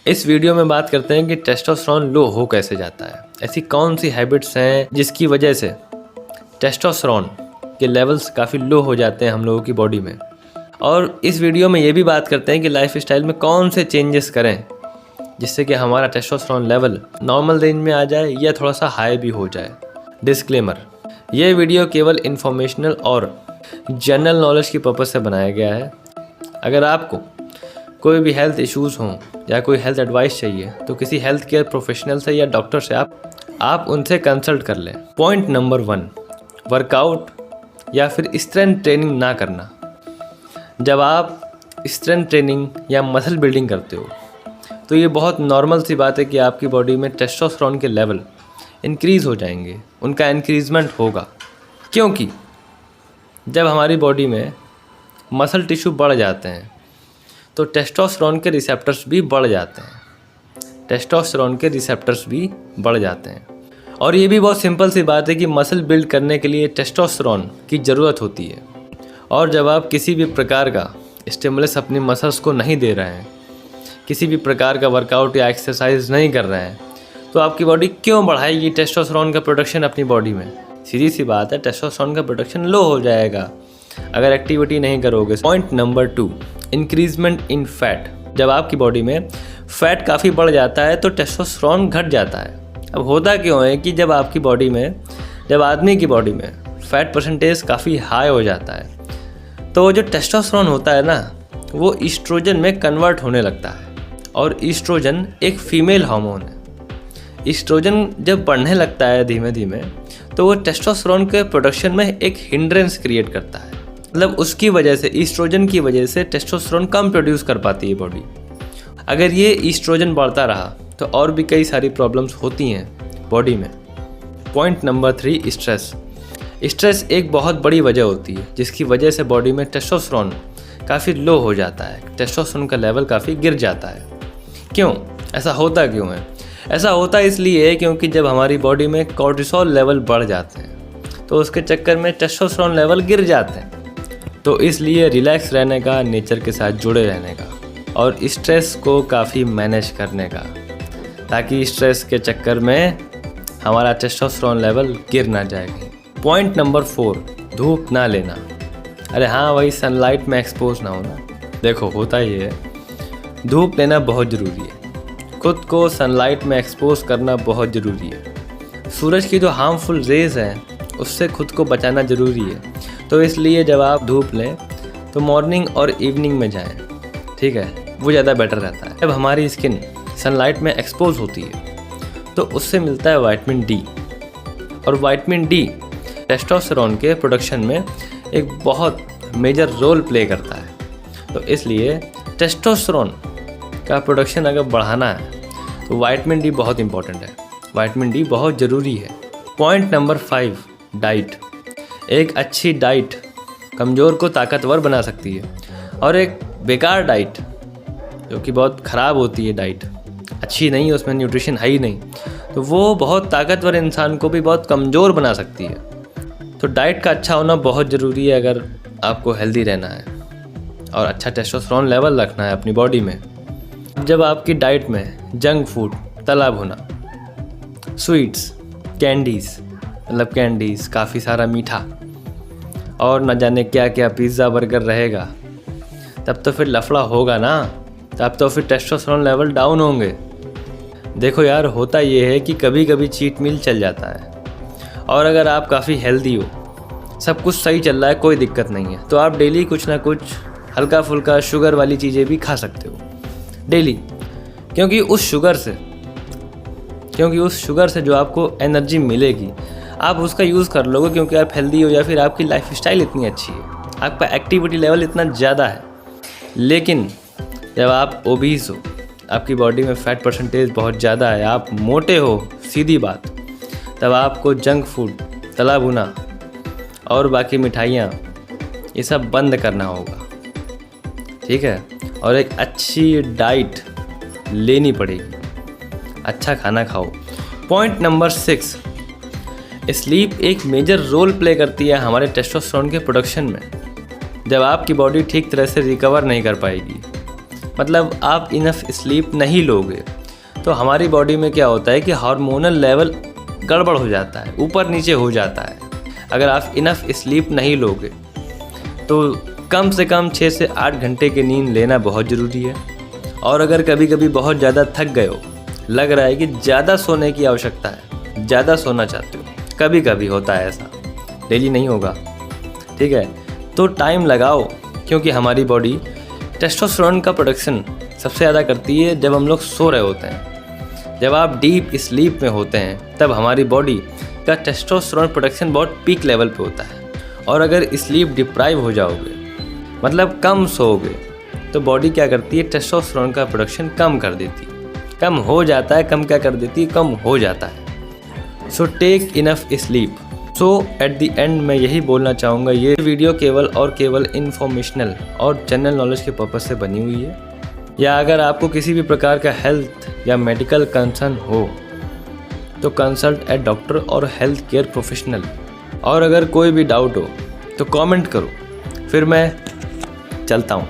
इस वीडियो में बात करते हैं कि टेस्टोस्टेरोन लो हो कैसे जाता है। ऐसी कौन सी हैबिट्स हैं जिसकी वजह से टेस्टोस्टेरोन के लेवल्स काफ़ी लो हो जाते हैं हम लोगों की बॉडी में। और इस वीडियो में ये भी बात करते हैं कि लाइफस्टाइल में कौन से चेंजेस करें जिससे कि हमारा टेस्टोस्टेरोन लेवल नॉर्मल रेंज में आ जाए या थोड़ा सा हाई भी हो जाए। डिस्क्लेमर, ये वीडियो केवल इन्फॉर्मेशनल और जनरल नॉलेज की पर्पज़ से बनाया गया है। अगर आपको कोई भी हेल्थ इश्यूज़ हों या कोई हेल्थ एडवाइस चाहिए तो किसी हेल्थ केयर प्रोफेशनल से या डॉक्टर से आप उनसे कंसल्ट कर लें। पॉइंट नंबर 1, वर्कआउट या फिर स्ट्रेंथ ट्रेनिंग ना करना। जब आप स्ट्रेंथ ट्रेनिंग या मसल बिल्डिंग करते हो तो ये बहुत नॉर्मल सी बात है कि आपकी बॉडी में टेस्टोस्टेरोन के लेवल इंक्रीज़ हो जाएंगे, उनका इंक्रीजमेंट होगा। क्योंकि जब हमारी बॉडी में मसल टिश्यू बढ़ जाते हैं तो टेस्टोस्टेरोन के रिसेप्टर्स भी बढ़ जाते हैं। टेस्टोस्टेरोन के रिसेप्टर्स भी बढ़ जाते हैं। और ये भी बहुत सिंपल सी बात है कि मसल बिल्ड करने के लिए टेस्टोस्टेरोन की ज़रूरत होती है। और जब आप किसी भी प्रकार का स्टिमुलस अपनी मसल्स को नहीं दे रहे हैं, किसी भी प्रकार का वर्कआउट या एक्सरसाइज नहीं कर रहे हैं, तो आपकी बॉडी क्यों बढ़ाएगी टेस्टोस्टेरोन का प्रोडक्शन अपनी बॉडी में? सीधी सी बात है, टेस्टोस्टेरोन का प्रोडक्शन लो हो जाएगा अगर एक्टिविटी नहीं करोगे। पॉइंट नंबर 2, इंक्रीजमेंट इन फैट। जब आपकी बॉडी में फैट काफ़ी बढ़ जाता है तो टेस्टोस्टेरोन घट जाता है। अब होता क्यों है कि जब आदमी की बॉडी में फैट परसेंटेज काफ़ी हाई हो जाता है तो जो टेस्टोस्टेरोन होता है ना, वो ईस्ट्रोजन में कन्वर्ट होने लगता है। और ईस्ट्रोजन एक फीमेल हार्मोन है। ईस्ट्रोजन जब बढ़ने लगता है धीमे धीमे तो वो टेस्टोस्टेरोन के प्रोडक्शन में एक हिंड्रेंस क्रिएट करता है। मतलब उसकी वजह से, ईस्ट्रोजन की वजह से टेस्टोस्टेरोन कम प्रोड्यूस कर पाती है बॉडी। अगर ये ईस्ट्रोजन बढ़ता रहा तो और भी कई सारी प्रॉब्लम्स होती हैं बॉडी में। पॉइंट नंबर 3, स्ट्रेस एक बहुत बड़ी वजह होती है जिसकी वजह से बॉडी में टेस्टोस्टेरोन काफ़ी लो हो जाता है, टेस्टोस्टेरोन का लेवल काफ़ी गिर जाता है। क्यों ऐसा होता क्यों है? ऐसा होता इसलिए है क्योंकि जब हमारी बॉडी में कोर्टिसोल लेवल बढ़ जाते हैं तो उसके चक्कर में टेस्टोस्टेरोन लेवल गिर जाते हैं। तो इसलिए रिलैक्स रहने का, नेचर के साथ जुड़े रहने का और स्ट्रेस को काफ़ी मैनेज करने का, ताकि स्ट्रेस के चक्कर में हमारा टेस्टोस्टेरोन लेवल गिर ना जाए। पॉइंट नंबर 4, धूप ना लेना। अरे हाँ, वही सनलाइट में एक्सपोज ना होना। देखो, होता ये है, धूप लेना बहुत ज़रूरी है। खुद को सनलाइट में एक्सपोज करना बहुत ज़रूरी है। सूरज की जो हार्मफुल रेज़ हैं उससे खुद को बचाना ज़रूरी है। तो इसलिए जब आप धूप लें तो मॉर्निंग और इवनिंग में जाएं, ठीक है, वो ज़्यादा बेटर रहता है। जब हमारी स्किन सनलाइट में एक्सपोज होती है तो उससे मिलता है विटामिन डी। और विटामिन डी टेस्टोस्टेरोन के प्रोडक्शन में एक बहुत मेजर रोल प्ले करता है। तो इसलिए टेस्टोस्टेरोन का प्रोडक्शन अगर बढ़ाना है तो विटामिन डी बहुत इंपॉर्टेंट है। विटामिन डी बहुत ज़रूरी है। Point number 5, diet. एक अच्छी डाइट कमज़ोर को ताकतवर बना सकती है और एक बेकार डाइट, जो कि बहुत ख़राब होती है, डाइट अच्छी नहीं है, उसमें न्यूट्रिशन है ही नहीं, तो वो बहुत ताकतवर इंसान को भी बहुत कमज़ोर बना सकती है। तो डाइट का अच्छा होना बहुत ज़रूरी है अगर आपको हेल्दी रहना है और अच्छा टेस्टोस्टेरोन लेवल रखना है अपनी बॉडी में। जब आपकी डाइट में जंक फूड, तला भुना, स्वीट्स, कैंडीज़, काफ़ी सारा मीठा और न जाने क्या क्या, पिज़्ज़ा, बर्गर रहेगा, तब तो फिर लफड़ा होगा ना, तब तो फिर टेस्टोस्टेरोन लेवल डाउन होंगे। देखो यार, होता ये है कि कभी कभी चीट मील चल जाता है। और अगर आप काफ़ी हेल्दी हो, सब कुछ सही चल रहा है, कोई दिक्कत नहीं है, तो आप डेली कुछ ना कुछ हल्का फुल्का शुगर वाली चीज़ें भी खा सकते हो डेली। क्योंकि उस शुगर से जो आपको एनर्जी मिलेगी आप उसका यूज़ कर लोगे, क्योंकि आप हेल्दी हो या फिर आपकी लाइफस्टाइल इतनी अच्छी है, आपका एक्टिविटी लेवल इतना ज़्यादा है। लेकिन जब आप ओबीस हो, आपकी बॉडी में फैट परसेंटेज बहुत ज़्यादा है, आप मोटे हो, सीधी बात, तब आपको जंक फूड, तला भुना और बाकी मिठाइयाँ, ये सब बंद करना होगा, ठीक है। और एक अच्छी डाइट लेनी पड़ेगी, अच्छा खाना खाओ। पॉइंट नंबर 6, स्लीप एक मेजर रोल प्ले करती है हमारे टेस्टोस्टेरोन के प्रोडक्शन में। जब आपकी बॉडी ठीक तरह से रिकवर नहीं कर पाएगी मतलब आप इनफ स्लीप नहीं लोगे तो हमारी बॉडी में क्या होता है कि हार्मोनल लेवल गड़बड़ हो जाता है, ऊपर नीचे हो जाता है। अगर आप इनफ स्लीप नहीं लोगे तो कम से कम 6 से 8 घंटे की नींद लेना बहुत ज़रूरी है। और अगर कभी कभी बहुत ज़्यादा थक गए हो, लग रहा है कि ज़्यादा सोने की आवश्यकता है, ज़्यादा सोना चाहते हो, कभी कभी होता है ऐसा, डेली नहीं होगा, ठीक है, तो टाइम लगाओ, क्योंकि हमारी बॉडी टेस्टोस्टेरोन का प्रोडक्शन सबसे ज़्यादा करती है जब हम लोग सो रहे होते हैं। जब आप डीप स्लीप में होते हैं तब हमारी बॉडी का टेस्टोस्टेरोन प्रोडक्शन बहुत पीक लेवल पे होता है। और अगर स्लीप डिप्राइव हो जाओगे, मतलब कम सोओगे, तो बॉडी क्या करती है, टेस्टोस्टेरोन का प्रोडक्शन कम कर देती है। कम हो जाता है, कम क्या कर देती है, कम हो जाता है। So take enough sleep. So at the end मैं यही बोलना चाहूँगा, ये वीडियो केवल और केवल इन्फॉर्मेशनल और जनरल नॉलेज के पर्पज़ से बनी हुई है। या अगर आपको किसी भी प्रकार का हेल्थ या मेडिकल कंसर्न हो तो कंसल्ट ए डॉक्टर और हेल्थ केयर प्रोफेशनल। और अगर कोई भी डाउट हो तो कमेंट करो, फिर मैं चलता हूँ।